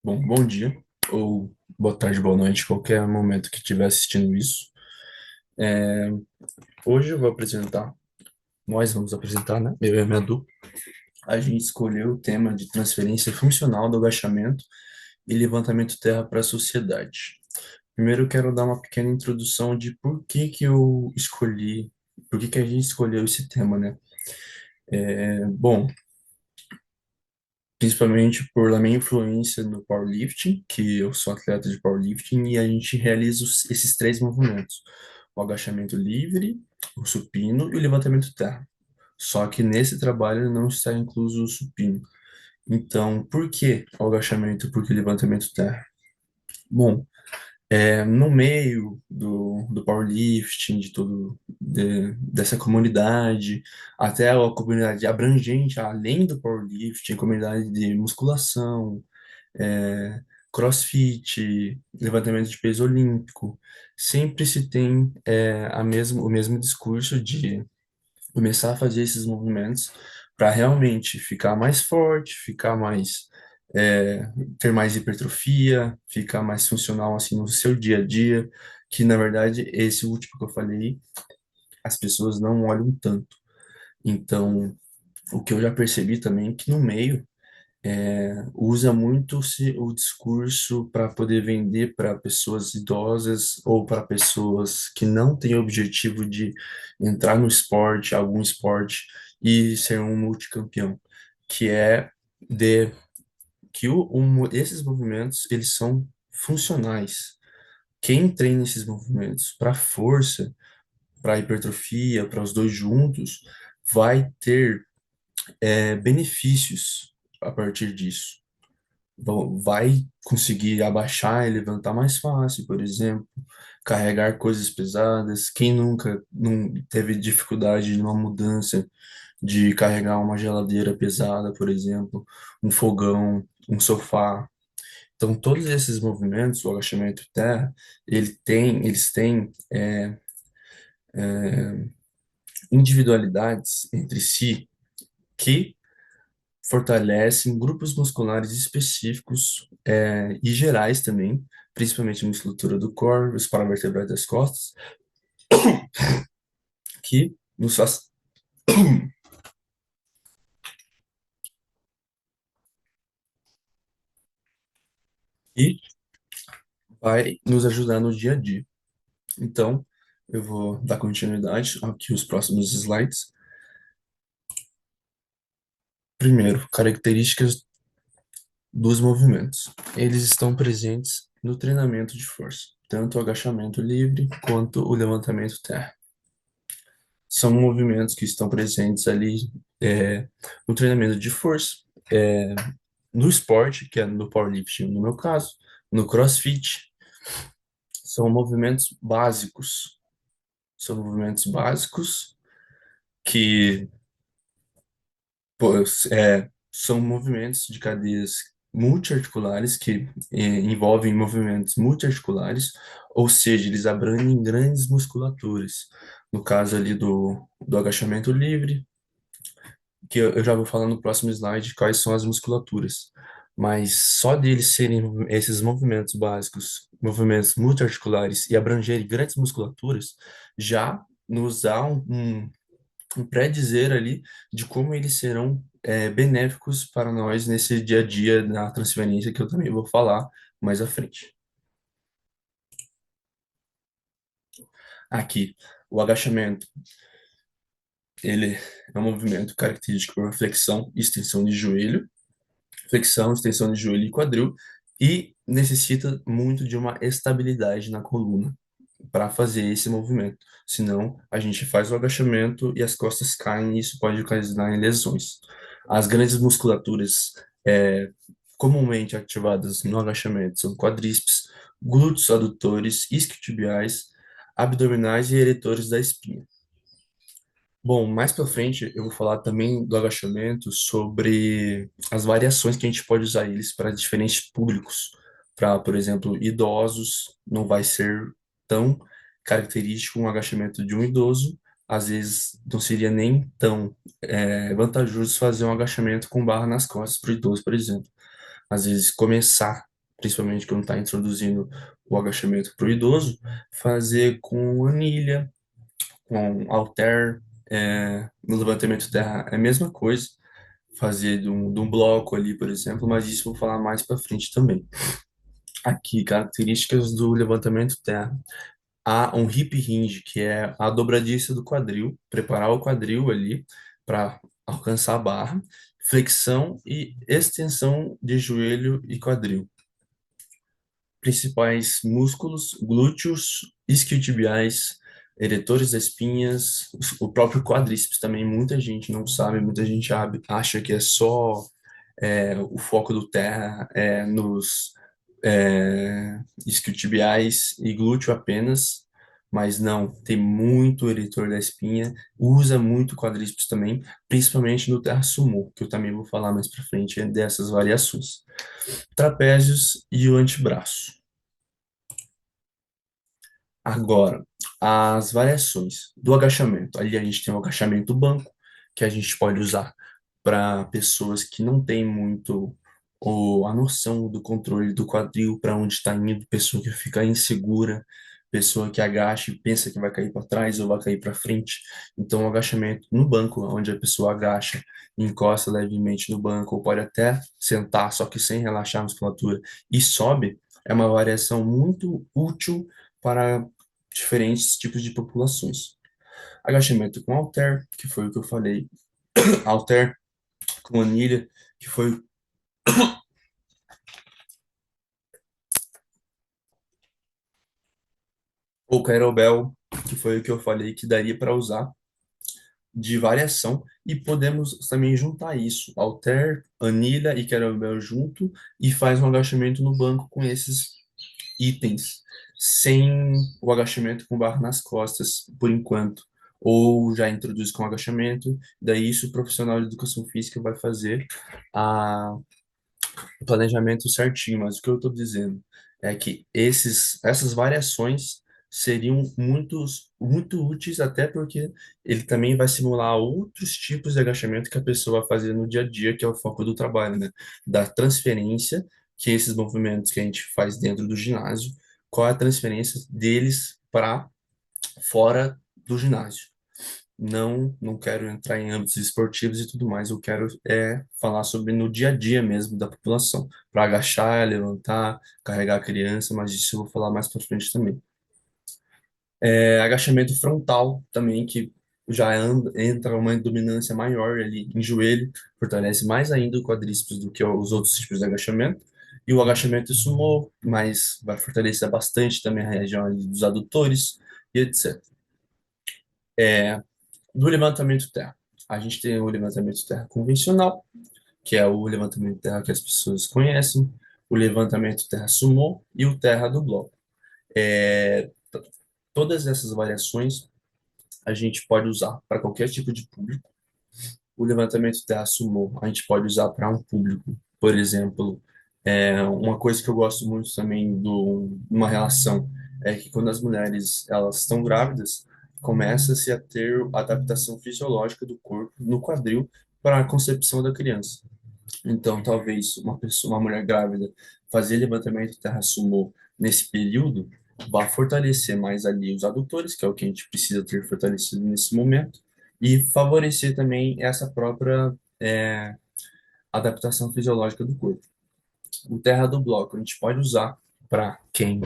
Bom dia, ou boa tarde, boa noite, qualquer momento que estiver assistindo isso. É, Hoje eu vou apresentar, nós vamos apresentar, né? Eu e a minha dupla. A gente escolheu o tema de transferência funcional do agachamento e levantamento terra para a sociedade. Primeiro eu quero dar uma pequena introdução de por que que eu escolhi, por que que a gente escolheu esse tema, né? Bom, principalmente por minha influência no powerlifting, que eu sou atleta de powerlifting, e a gente realiza esses três movimentos: o agachamento livre, o supino e o levantamento terra. Só que nesse trabalho não está incluso o supino. Então, por que o agachamento? Por que o levantamento terra? Bom, no meio do powerlifting, dessa comunidade, até a comunidade abrangente, além do powerlifting, comunidade de musculação, é, CrossFit, levantamento de peso olímpico, sempre se tem o mesmo discurso de começar a fazer esses movimentos para realmente ficar mais forte, ficar mais, ter mais hipertrofia, ficar mais funcional assim no seu dia a dia, que na verdade esse último que eu falei, as pessoas não olham tanto. Então, o que eu já percebi também é que no meio usa muito o discurso para poder vender para pessoas idosas ou para pessoas que não têm o objetivo de entrar no esporte, algum esporte, e ser um multicampeão, que é de que esses movimentos eles são funcionais. Quem treina esses movimentos para força, para hipertrofia, para os dois juntos, vai ter benefícios a partir disso. Vai conseguir abaixar e levantar mais fácil, por exemplo, carregar coisas pesadas. Quem nunca não teve dificuldade numa mudança de carregar uma geladeira pesada, por exemplo, um fogão, um sofá. Então, todos esses movimentos, o agachamento em terra, eles têm individualidades entre si que fortalecem grupos musculares específicos e gerais também, principalmente a musculatura do core, os paravertebrais das costas, que nos faz e vai nos ajudar no dia a dia. Então, eu vou dar continuidade aqui os próximos slides. Primeiro, características dos movimentos. Eles estão presentes no treinamento de força, tanto o agachamento livre quanto o levantamento terra. São movimentos que estão presentes ali no treinamento de força, é, no esporte, que é no powerlifting, no meu caso, no CrossFit. São movimentos básicos. São movimentos básicos que pô, são movimentos de cadeias multiarticulares que envolvem movimentos multiarticulares, ou seja, eles abrangem grandes musculaturas. No caso ali do agachamento livre, que eu já vou falar no próximo slide quais são as musculaturas. Mas só deles serem esses movimentos básicos, movimentos multiarticulares e abrangerem grandes musculaturas, já nos dá um pré-dizer ali de como eles serão benéficos para nós nesse dia a dia na transferência, que eu também vou falar mais à frente. Aqui, o agachamento, ele é um movimento característico por flexão e extensão de joelho, flexão, extensão de joelho e quadril, e necessita muito de uma estabilidade na coluna para fazer esse movimento. Senão, a gente faz o agachamento e as costas caem e isso pode ocasionar em lesões. As grandes musculaturas comumente ativadas no agachamento são quadríceps, glúteos adutores, isquiotibiais, abdominais e eretores da espinha. Bom, mais para frente eu vou falar também do agachamento sobre as variações que a gente pode usar eles para diferentes públicos. Para, por exemplo, idosos, não vai ser tão característico um agachamento de um idoso. Às vezes não seria nem tão vantajoso fazer um agachamento com barra nas costas para o idoso, por exemplo. Às vezes começar principalmente quando está introduzindo o agachamento para o idoso, fazer com anilha, com halter, no levantamento terra é a mesma coisa, fazer de um bloco ali, por exemplo, mas isso eu vou falar mais para frente também. Aqui, características do levantamento terra. Há um hip hinge, que é a dobradiça do quadril, preparar o quadril ali para alcançar a barra, flexão e extensão de joelho e quadril. Principais músculos: glúteos, isquiotibiais, eretores das espinhas, o próprio quadríceps também. Muita gente não sabe, muita gente acha que é só o foco do terra nos isquiotibiais e glúteo apenas, mas não, tem muito eretor da espinha, usa muito quadríceps também, principalmente no terra sumô, que eu também vou falar mais para frente dessas variações. Trapézios e o antebraço. Agora, as variações do agachamento. Ali a gente tem o agachamento banco, que a gente pode usar para pessoas que não têm muito a noção do controle do quadril, para onde está indo, pessoa que fica insegura, pessoa que agacha e pensa que vai cair para trás ou vai cair para frente. Então, o agachamento no banco, onde a pessoa agacha, encosta levemente no banco, ou pode até sentar, só que sem relaxar a musculatura, e sobe, é uma variação muito útil para diferentes tipos de populações. Agachamento com halter, que foi o que eu falei, halter com anilha, que foi o kettlebell, que foi o que eu falei que daria para usar de variação, e podemos também juntar isso, halter, anilha e kettlebell junto, e faz um agachamento no banco com esses itens, sem o agachamento com barra nas costas, por enquanto. Ou já introduz com agachamento, daí isso o profissional de educação física vai fazer o planejamento certinho, mas o que eu estou dizendo é que essas variações seriam muito úteis, até porque ele também vai simular outros tipos de agachamento que a pessoa vai fazer no dia a dia, que é o foco do trabalho, né? Da transferência, que esses movimentos que a gente faz dentro do ginásio, qual é a transferência deles para fora do ginásio. Não quero entrar em âmbitos esportivos e tudo mais, eu quero falar sobre no dia a dia mesmo da população, para agachar, levantar, carregar a criança, mas isso eu vou falar mais para frente também. Agachamento frontal também, que já entra uma dominância maior ali em joelho, fortalece mais ainda o quadríceps do que os outros tipos de agachamento. E o agachamento sumô, mas vai fortalecer bastante também a região ali dos adutores e etc. Do levantamento terra. A gente tem o levantamento terra convencional, que é o levantamento terra que as pessoas conhecem, o levantamento terra sumô e o terra do bloco. É, Todas essas variações a gente pode usar para qualquer tipo de público. O levantamento terra sumô a gente pode usar para um público, por exemplo, uma coisa que eu gosto muito também uma relação é que quando as mulheres elas estão grávidas, começa-se a ter adaptação fisiológica do corpo no quadril para a concepção da criança. Então, talvez uma mulher grávida fazer levantamento terra sumô nesse período vá fortalecer mais ali os adutores, que é o que a gente precisa ter fortalecido nesse momento, e favorecer também essa própria adaptação fisiológica do corpo. O terra do bloco a gente pode usar para quem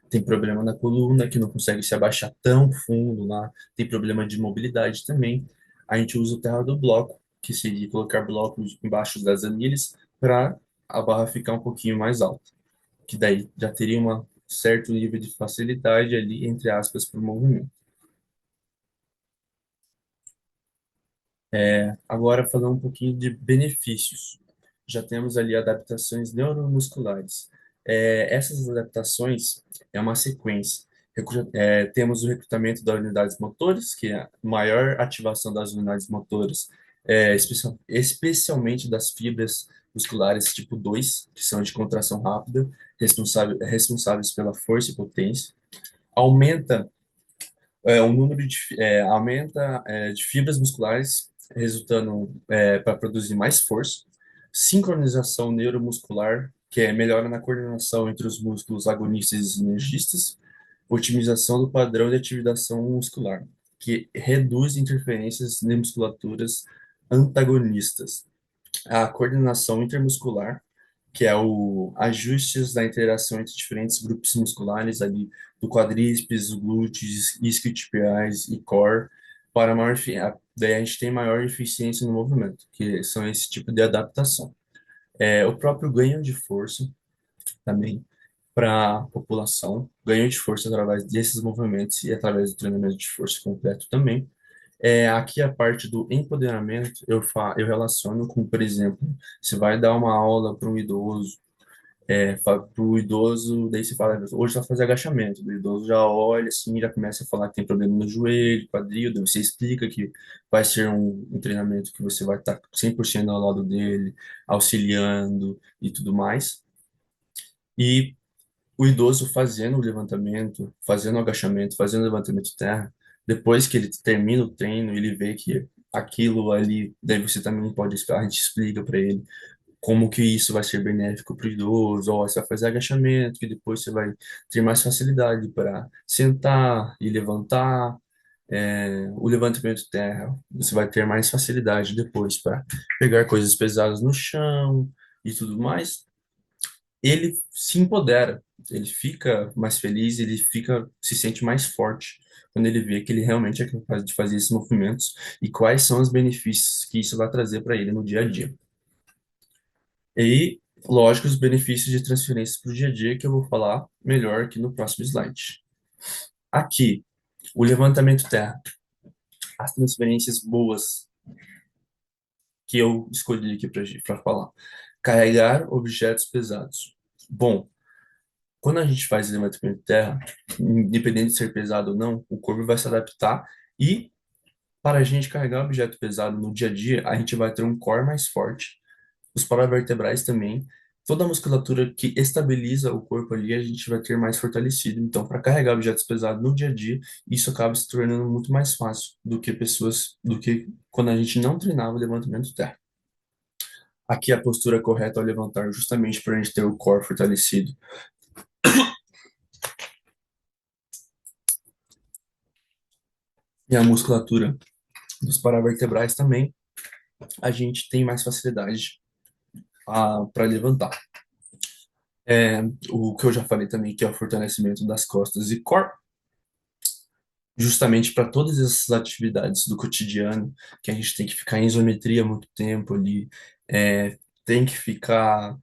tem problema na coluna, que não consegue se abaixar tão fundo lá, tem problema de mobilidade também. A gente usa o terra do bloco, que seria colocar blocos embaixo das anilhas para a barra ficar um pouquinho mais alta, que daí já teria um certo nível de facilidade ali, entre aspas, para o movimento. Agora, falando um pouquinho de benefícios. Já temos ali adaptações neuromusculares. Essas adaptações é uma sequência. Temos o recrutamento das unidades motores, que é a maior ativação das unidades motoras, especialmente das fibras musculares tipo 2, que são de contração rápida, responsáveis pela força e potência. Aumenta o número aumenta de fibras musculares, resultando para produzir mais força, sincronização neuromuscular, que é melhora na coordenação entre os músculos agonistas e sinergistas, otimização do padrão de ativação muscular, que reduz interferências de musculaturas antagonistas. A coordenação intermuscular, que é o ajustes da interação entre diferentes grupos musculares ali do quadríceps, glúteos, isquiotibiais e core, para maior, daí a gente tem maior eficiência no movimento, que são esse tipo de adaptação. O próprio ganho de força também para a população, ganho de força através desses movimentos e através do treinamento de força completo também. Aqui a parte do empoderamento eu relaciono com, por exemplo, você vai dar uma aula para um idoso, para o idoso, daí você fala, hoje vai fazer agachamento, o idoso já olha assim, já começa a falar que tem problema no joelho, quadril, daí você explica que vai ser um treinamento que você vai estar 100% ao lado dele, auxiliando e tudo mais. E o idoso fazendo o levantamento, fazendo o agachamento, fazendo o levantamento de terra, depois que ele termina o treino, ele vê que aquilo ali, daí você também pode, a gente explica para ele como que isso vai ser benéfico para o idoso, ó, você vai fazer agachamento, que depois você vai ter mais facilidade para sentar e levantar, o levantamento de terra, você vai ter mais facilidade depois para pegar coisas pesadas no chão e tudo mais, ele se empodera, ele fica mais feliz, ele fica, se sente mais forte quando ele vê que ele realmente é capaz de fazer esses movimentos e quais são os benefícios que isso vai trazer para ele no dia a dia. E, lógico, os benefícios de transferência para o dia a dia que eu vou falar melhor aqui no próximo slide. Aqui, o levantamento terra, as transferências boas que eu escolhi aqui para falar. Carregar objetos pesados. Bom, quando a gente faz levantamento de terra, independente de ser pesado ou não, o corpo vai se adaptar e para a gente carregar objeto pesado no dia a dia, a gente vai ter um core mais forte, os paravertebrais também, toda a musculatura que estabiliza o corpo ali, a gente vai ter mais fortalecido. Então, para carregar objetos pesados no dia a dia, isso acaba se tornando muito mais fácil do que quando a gente não treinava o levantamento de terra. Aqui a postura correta ao levantar, justamente para a gente ter o core fortalecido e a musculatura dos paravertebrais também, a gente tem mais facilidade para levantar. O que eu já falei também, que é o fortalecimento das costas e core, justamente para todas essas atividades do cotidiano, que a gente tem que ficar em isometria muito tempo ali, tem que ficar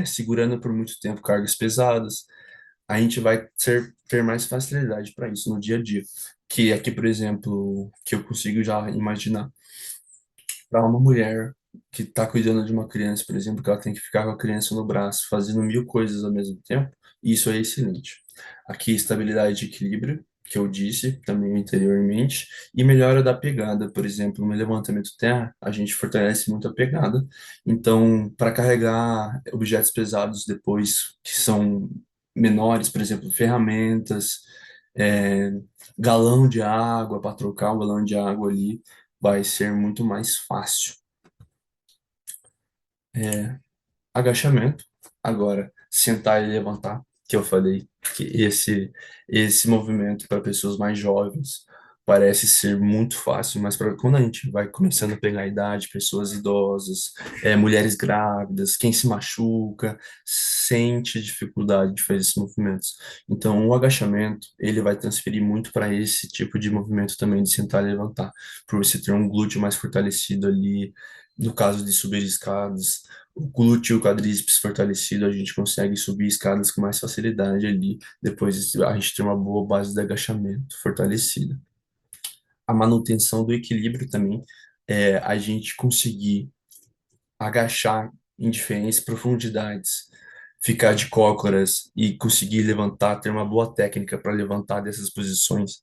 segurando por muito tempo cargas pesadas, a gente vai ter mais facilidade para isso no dia a dia. Que aqui, por exemplo, que eu consigo já imaginar para uma mulher que está cuidando de uma criança, por exemplo, que ela tem que ficar com a criança no braço, fazendo mil coisas ao mesmo tempo, isso é excelente. Aqui, estabilidade de equilíbrio, que eu disse também anteriormente, e melhora da pegada, por exemplo, no levantamento terra, a gente fortalece muito a pegada, então, para carregar objetos pesados depois, que são menores, por exemplo, ferramentas, é, galão de água, para trocar o galão de água ali, vai ser muito mais fácil. Agachamento, agora sentar e levantar, que eu falei que esse movimento para pessoas mais jovens parece ser muito fácil, mas para quando a gente vai começando a pegar a idade, pessoas idosas, mulheres grávidas, quem se machuca, sente dificuldade de fazer esses movimentos. Então, o agachamento, ele vai transferir muito para esse tipo de movimento também de sentar e levantar, por você ter um glúteo mais fortalecido ali, no caso de subir escadas, o glúteo e o quadríceps fortalecido, a gente consegue subir escadas com mais facilidade ali, depois a gente tem uma boa base de agachamento fortalecida. A manutenção do equilíbrio também, a gente conseguir agachar em diferentes profundidades, ficar de cócoras e conseguir levantar, ter uma boa técnica para levantar dessas posições,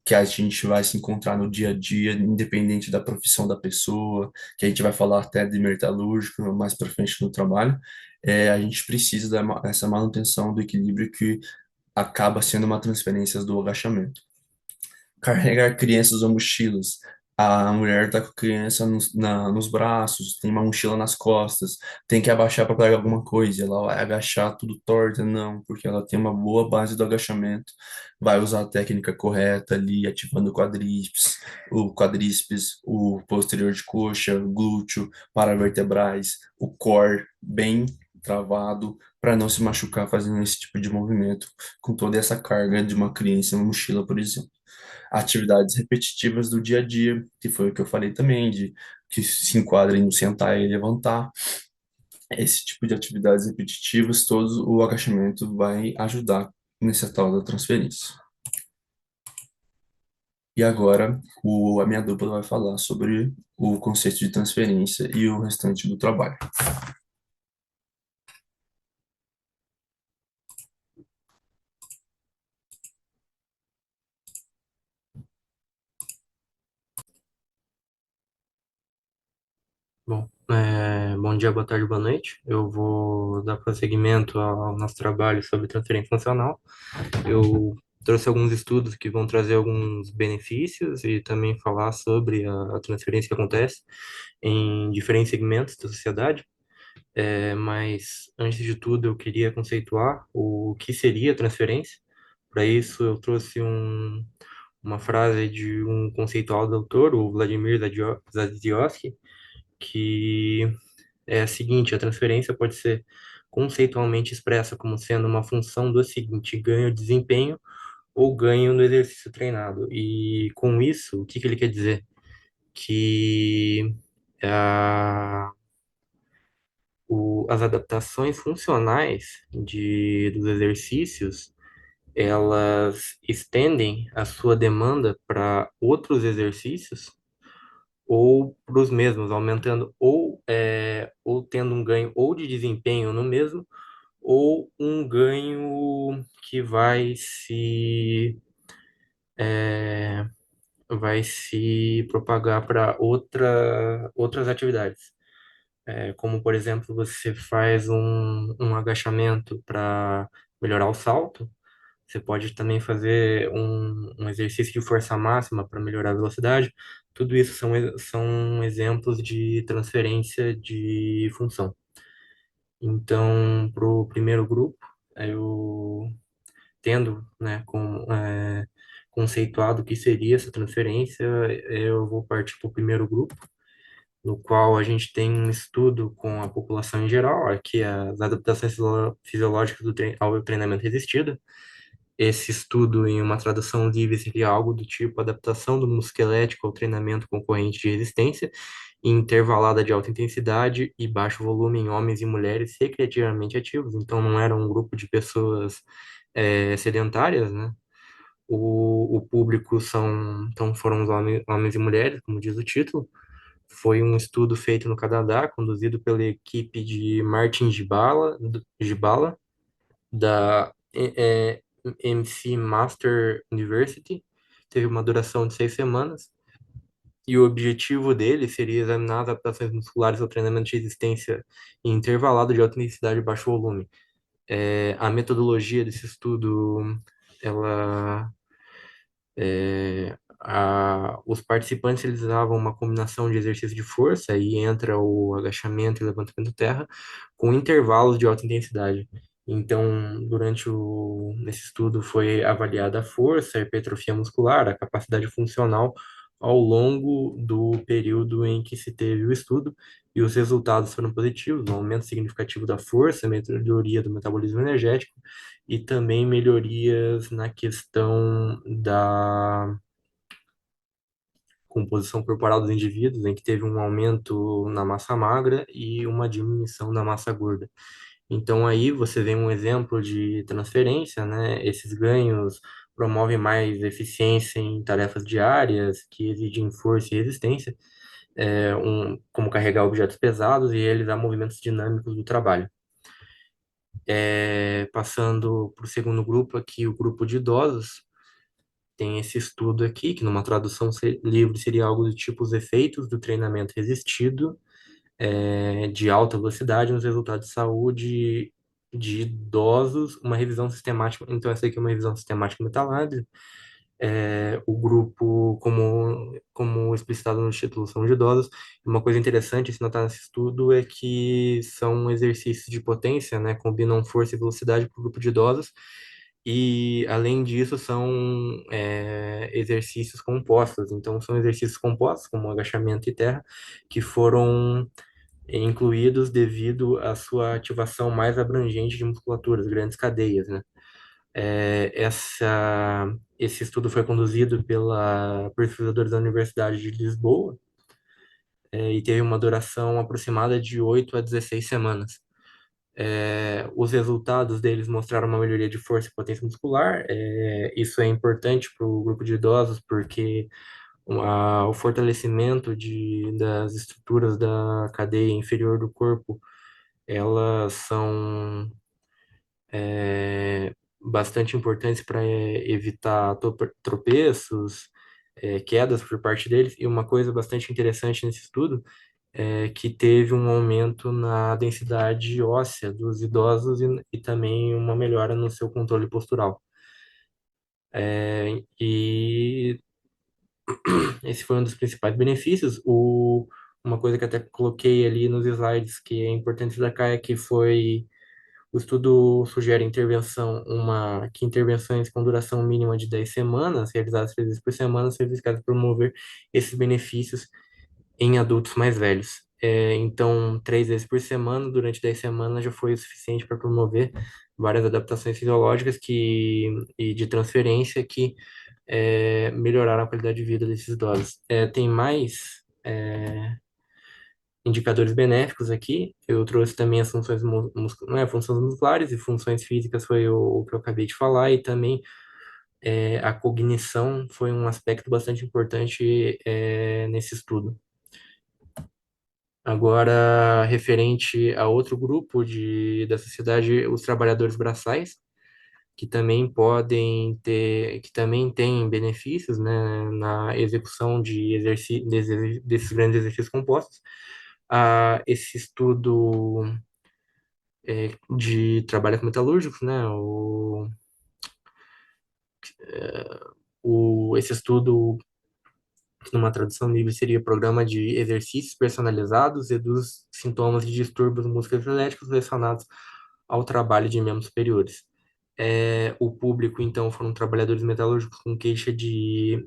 que a gente vai se encontrar no dia a dia, independente da profissão da pessoa, que a gente vai falar até de metalúrgico mais para frente no trabalho, a gente precisa dessa manutenção do equilíbrio que acaba sendo uma transferência do agachamento. Carregar crianças ou mochilas. A mulher tá com a criança nos braços, tem uma mochila nas costas, tem que abaixar para pegar alguma coisa. Ela vai agachar tudo torta? Não, porque ela tem uma boa base do agachamento, vai usar a técnica correta ali, ativando o quadríceps, o posterior de coxa, o glúteo, paravertebrais, o core bem travado, para não se machucar fazendo esse tipo de movimento, com toda essa carga de uma criança na mochila, por exemplo. Atividades repetitivas do dia a dia, que foi o que eu falei também, de que se enquadrem no sentar e levantar. Esse tipo de atividades repetitivas, todo o agachamento vai ajudar nessa tal da transferência. E agora, a minha dupla vai falar sobre o conceito de transferência e o restante do trabalho. Bom, bom dia, boa tarde, boa noite. Eu vou dar prosseguimento ao nosso trabalho sobre transferência funcional. Eu trouxe alguns estudos que vão trazer alguns benefícios e também falar sobre a transferência que acontece em diferentes segmentos da sociedade. Mas, antes de tudo, eu queria conceituar o que seria transferência. Para isso, eu trouxe uma frase de um conceitual doutor, o Vladimir Zadzioski, que é a seguinte: a transferência pode ser conceitualmente expressa como sendo uma função do seguinte: ganho de desempenho ou ganho no exercício treinado. E com isso, o que que ele quer dizer? Que ah, as adaptações funcionais dos exercícios, elas estendem a sua demanda para outros exercícios ou para os mesmos, aumentando ou tendo um ganho ou de desempenho no mesmo, ou um ganho que vai se propagar para outras atividades. Como, por exemplo, você faz um agachamento para melhorar o salto, você pode também fazer um exercício de força máxima para melhorar a velocidade. Tudo isso são exemplos de transferência de função. Então, para o primeiro grupo, eu tendo, né, conceituado o que seria essa transferência, eu vou partir para o primeiro grupo, no qual a gente tem um estudo com a população em geral, aqui as adaptações fisiológicas ao treinamento resistido. Esse estudo, em uma tradução livre, seria algo do tipo adaptação do músculo esquelético ao treinamento concorrente de resistência, intervalada de alta intensidade e baixo volume em homens e mulheres recreativamente ativos. Então, não era um grupo de pessoas sedentárias, né? O público então foram os homens e mulheres, como diz o título. Foi um estudo feito no Canadá, conduzido pela equipe de Martin Gibala, da MC Master University. Teve uma duração de 6 semanas. E o objetivo dele seria examinar as adaptações musculares ao treinamento de resistência intervalado de alta intensidade e baixo volume. A metodologia desse estudo, ela os participantes realizavam uma combinação de exercício de força, aí entra o agachamento e levantamento terra, com intervalos de alta intensidade. Então, nesse estudo foi avaliada a força, a hipertrofia muscular, a capacidade funcional ao longo do período em que se teve o estudo, e os resultados foram positivos: um aumento significativo da força, melhoria do metabolismo energético e também melhorias na questão da composição corporal dos indivíduos, em que teve um aumento na massa magra e uma diminuição na massa gorda. Então aí você vê um exemplo de transferência, né? Esses ganhos promovem mais eficiência em tarefas diárias que exigem força e resistência, como carregar objetos pesados e realizar movimentos dinâmicos do trabalho. Passando para o segundo grupo aqui, o grupo de idosos, tem esse estudo aqui, que numa tradução livre seria algo do tipo: os efeitos do treinamento resistido de alta velocidade nos resultados de saúde de idosos, uma revisão sistemática. Então, essa aqui é uma revisão sistemática meta-análise, O grupo, como explicitado no título, são de idosos. Uma coisa interessante se notar nesse estudo é que são exercícios de potência, né? Combinam força e velocidade para o grupo de idosos. E, além disso, são exercícios compostos. Então, são exercícios compostos, como agachamento e terra, que foram incluídos devido à sua ativação mais abrangente de musculaturas, grandes cadeias, né? Esse estudo foi conduzido pela pesquisadora da Universidade de Lisboa, e teve uma duração aproximada de 8 a 16 semanas. Os resultados deles mostraram uma melhoria de força e potência muscular. Isso é importante para o grupo de idosos, porque o fortalecimento das estruturas da cadeia inferior do corpo, elas são bastante importantes para evitar tropeços, quedas por parte deles. E uma coisa bastante interessante nesse estudo é que teve um aumento na densidade óssea dos idosos e também uma melhora no seu controle postural. E esse foi um dos principais benefícios. Uma coisa que até coloquei ali nos slides que é importante destacar é que o estudo sugere que intervenções com duração mínima de 10 semanas, realizadas 3 vezes por semana, são eficazes para promover esses benefícios em adultos mais velhos. Então, 3 vezes por semana, durante 10 semanas, já foi o suficiente para promover várias adaptações fisiológicas e de transferência que melhoraram a qualidade de vida desses idosos. Tem mais indicadores benéficos aqui. Eu trouxe também as funções, funções musculares e funções físicas, foi o que eu acabei de falar, e também a cognição foi um aspecto bastante importante nesse estudo. Agora, referente a outro grupo da sociedade, os trabalhadores braçais, que também têm benefícios, né, na execução desses grandes exercícios compostos. Esse estudo de trabalho com metalúrgicos, né, esse estudo, numa tradução livre, seria Programa de Exercícios Personalizados Reduz Sintomas de Distúrbios Musculoesqueléticos Relacionados ao Trabalho de Membros Superiores. O público, então, foram trabalhadores metalúrgicos com queixa de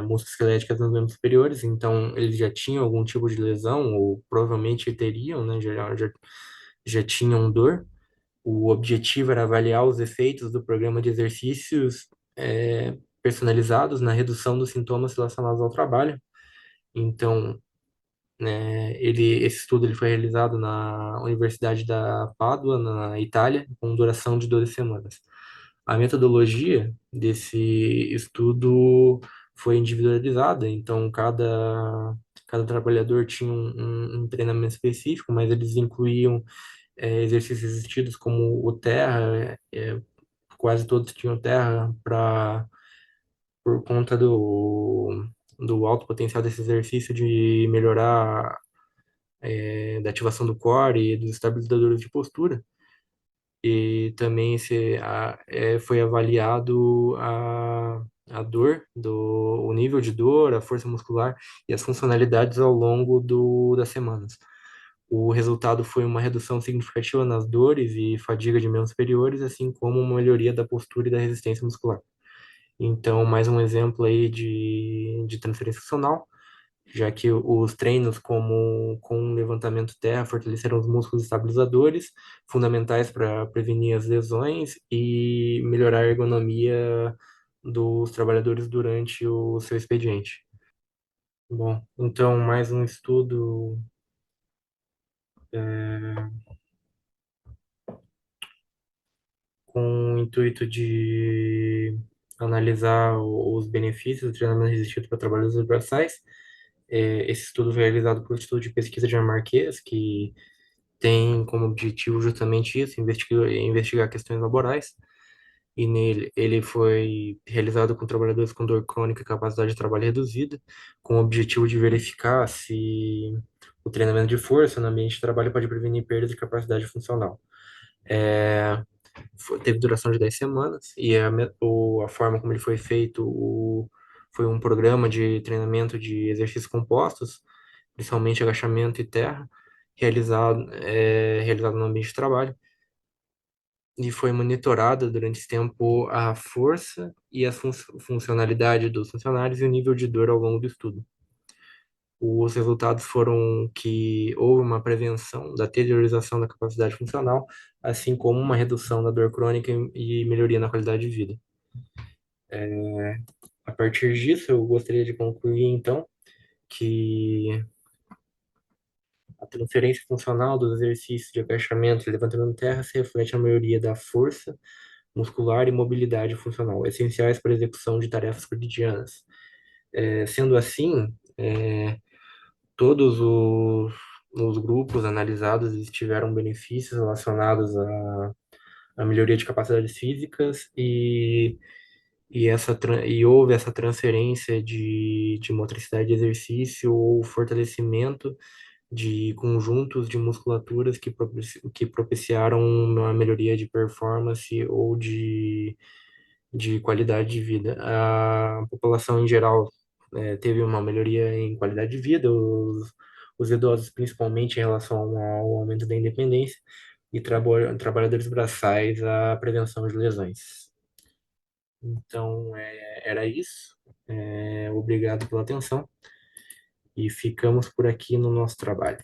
musculoesqueléticas nos membros superiores, então eles já tinham algum tipo de lesão, ou provavelmente teriam, né, já tinham dor. O objetivo era avaliar os efeitos do programa de exercícios personalizados na redução dos sintomas relacionados ao trabalho. Então, né, esse estudo ele foi realizado na Universidade da Pádua, na Itália, com duração de 12 semanas. A metodologia desse estudo foi individualizada, então cada trabalhador tinha um treinamento específico, mas eles incluíam exercícios assistidos como o terra, quase todos tinham terra por conta do alto potencial desse exercício de melhorar da ativação do core e dos estabilizadores de postura. E também foi avaliado a dor, o nível de dor, a força muscular e as funcionalidades ao longo das semanas. O resultado foi uma redução significativa nas dores e fadiga de membros superiores, assim como uma melhoria da postura e da resistência muscular. Então, mais um exemplo aí de transferência funcional, já que os treinos como com levantamento terra fortaleceram os músculos estabilizadores, fundamentais para prevenir as lesões e melhorar a ergonomia dos trabalhadores durante o seu expediente. Bom, então mais um estudo com o intuito de analisar os benefícios do treinamento resistido para trabalhadores braçais. Esse estudo foi realizado pelo Instituto de Pesquisa Dinamarquês, que tem como objetivo justamente isso, investigar questões laborais. E nele, ele foi realizado com trabalhadores com dor crônica e capacidade de trabalho reduzida, com o objetivo de verificar se o treinamento de força no ambiente de trabalho pode prevenir perda de capacidade funcional. teve duração de 10 semanas, e a forma como ele foi feito foi um programa de treinamento de exercícios compostos, principalmente agachamento e terra, realizado no ambiente de trabalho, e foi monitorada durante esse tempo a força e a funcionalidade dos funcionários e o nível de dor ao longo do estudo. Os resultados foram que houve uma prevenção da deteriorização da capacidade funcional, assim como uma redução da dor crônica e melhoria na qualidade de vida. A partir disso, eu gostaria de concluir, então, que a transferência funcional dos exercícios de agachamento e levantamento de terra se reflete na melhoria da força muscular e mobilidade funcional, essenciais para a execução de tarefas cotidianas. Sendo assim, todos os grupos analisados eles tiveram benefícios relacionados à melhoria de capacidades físicas e houve essa transferência de motricidade de exercício ou fortalecimento de conjuntos de musculaturas que propiciaram uma melhoria de performance ou de qualidade de vida. A população em geral teve uma melhoria em qualidade de vida, os idosos principalmente em relação ao aumento da independência e trabalhadores braçais a prevenção de lesões. Então, era isso. Obrigado pela atenção e ficamos por aqui no nosso trabalho.